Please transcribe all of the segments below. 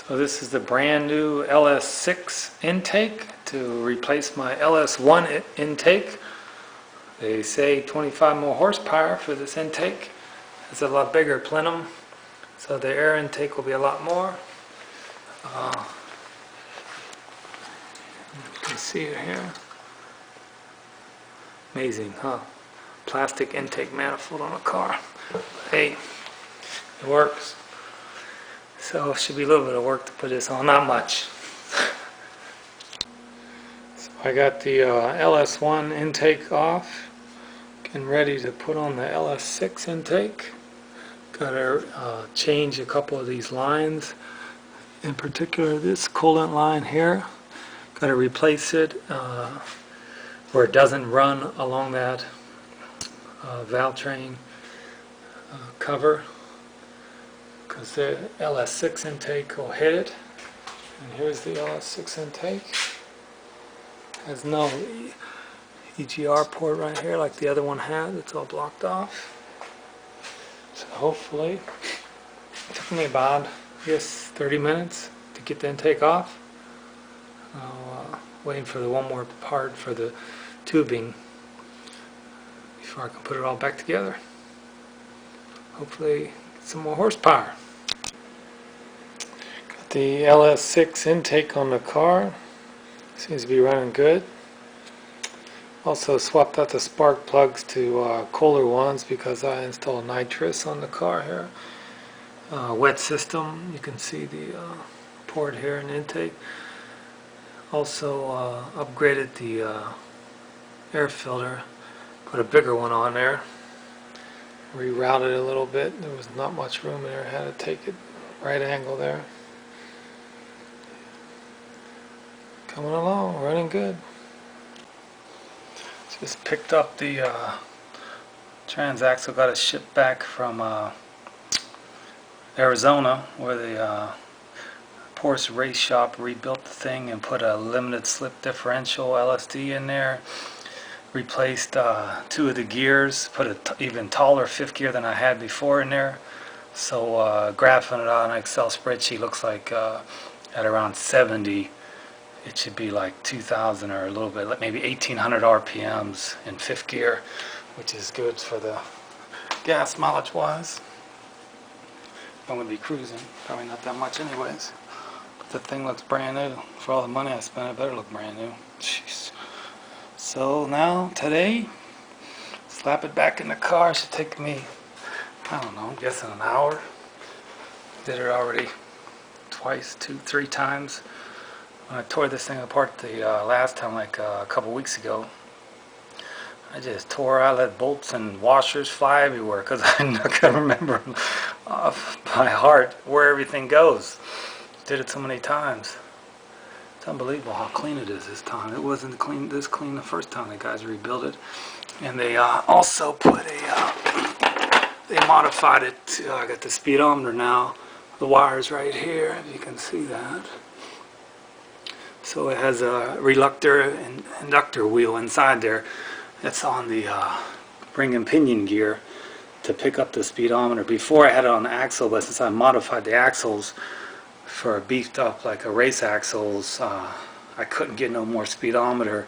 So this is the brand new LS6 intake to replace my LS1 intake. They say 25 more horsepower for this intake. It's a lot bigger plenum, so the air intake will be a lot more. You can see it here. Amazing, huh? Plastic intake manifold on a car. But hey, it works. So it should be a little bit of work to put this on, not much. So I got the LS1 intake off, getting ready to put on the LS6 intake. Got to change a couple of these lines, in particular this coolant line here. Got to replace it where it doesn't run along that valve train cover, because the LS6 intake will hit it. And here's the LS6 intake. Has no EGR port right here like the other one had. It's all blocked off. So hopefully, it took me about, I guess, 30 minutes to get the intake off. Waiting for the one more part for the tubing before I can put it all back together. Hopefully get some more horsepower. Got the LS6 intake on the car. Seems to be running good. Also swapped out the spark plugs to Kohler ones because I installed nitrous on the car here. Wet system, you can see the port here in intake. Also upgraded the air filter, put a bigger one on there. Rerouted it a little bit. There was not much room there. I had to take it right angle there. Coming along, running good. Just picked up the transaxle. Got it shipped back from Arizona, where the Porsche race shop rebuilt the thing and put a limited slip differential LSD in there. Replaced two of the gears, put an even taller fifth gear than I had before in there. So graphing it out on an Excel spreadsheet looks like at around 70, it should be like 2,000 or a little bit, like maybe 1,800 RPMs in fifth gear, which is good for the gas mileage wise. I'm going to be cruising, probably not that much anyways. But the thing looks brand new. For all the money I spent, it better look brand new. Jeez. So now, today, slap it back in the car. It should take me, I don't know, I'm guessing an hour. Did it already twice, 2-3 times. When I tore this thing apart the last time, like a couple weeks ago, I just tore out, let bolts and washers fly everywhere because I couldn't remember off by heart where everything goes. Did it so many times. It's unbelievable how clean it is this time. It wasn't this clean the first time the guys rebuilt it. And they also put they modified it to, I got the speedometer now. The wire's right here, if you can see that. So it has a reluctor and inductor wheel inside there. That's on the ring and pinion gear to pick up the speedometer. Before I had it on the axle, but since I modified the axles for beefed up like a race axles, I couldn't get no more speedometer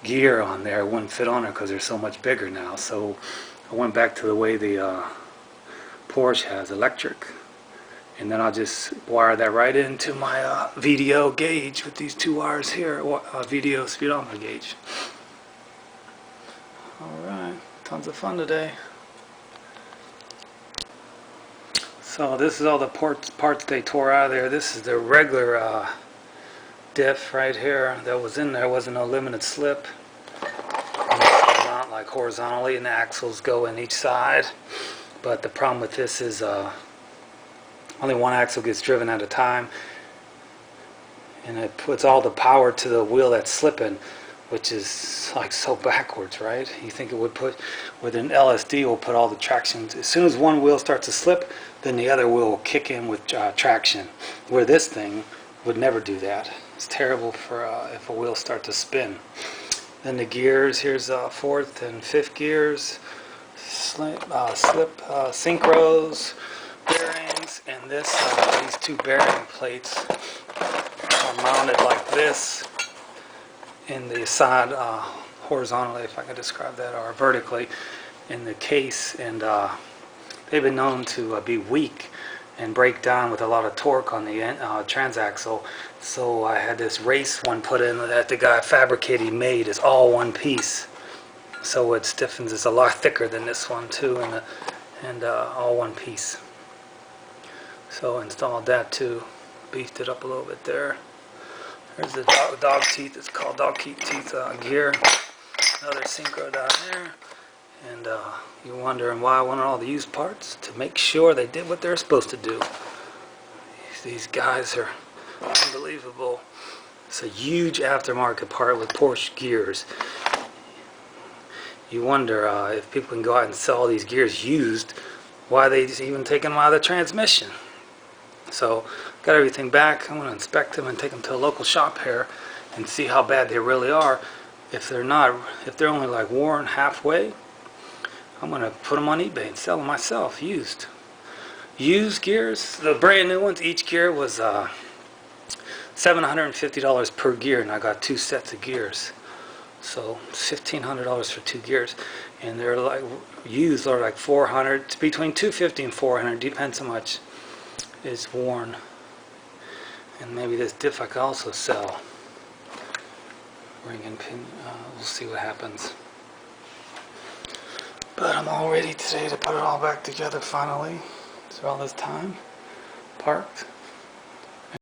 gear on there. It wouldn't fit on there because they're so much bigger now. So I went back to the way the Porsche has, electric. And then I'll just wire that right into my VDO gauge with these two wires here, VDO speedometer gauge. Alright, tons of fun today. So this is all the parts they tore out of there. This is the regular diff right here that was in there. It wasn't no limited slip. Not like horizontally, and the axles go in each side. But the problem with this is only one axle gets driven at a time, and it puts all the power to the wheel that's slipping, which is like so backwards, right? You think it would put, with an LSD, will put all the traction. As soon as one wheel starts to slip, then the other wheel will kick in with traction, where this thing would never do that. It's terrible for if a wheel starts to spin. Then the gears, here's fourth and fifth gears, slip synchros, bearings, And this, these two bearing plates are mounted like this in the side, horizontally, if I could describe that, or vertically in the case, and they've been known to be weak and break down with a lot of torque on the transaxle. So I had this race one put in that the guy fabricated, he made. It's all one piece, so it stiffens. It's a lot thicker than this one too, and all one piece. So installed that too, beefed it up a little bit there. There's the dog teeth. It's called dog teeth gear. Another synchro down there. And you're wondering why I wanted all the used parts? To make sure they did what they're supposed to do. These guys are unbelievable. It's a huge aftermarket part with Porsche gears. You wonder if people can go out and sell these gears used, why they even taking them out of the transmission. So got everything back. I'm going to inspect them and take them to a local shop here and see how bad they really are. If they're not, if they're only like worn halfway, I'm going to put them on eBay and sell them myself, used. Used gears, the brand new ones, each gear was $750 per gear, and I got 2 sets of gears. So $1,500 for 2 gears. And they're like, used are like $400, between $250 and $400, depends how much is worn. And maybe this diff I could also sell. Ring and pin, we'll see what happens. But I'm all ready today to put it all back together finally. After all this time parked.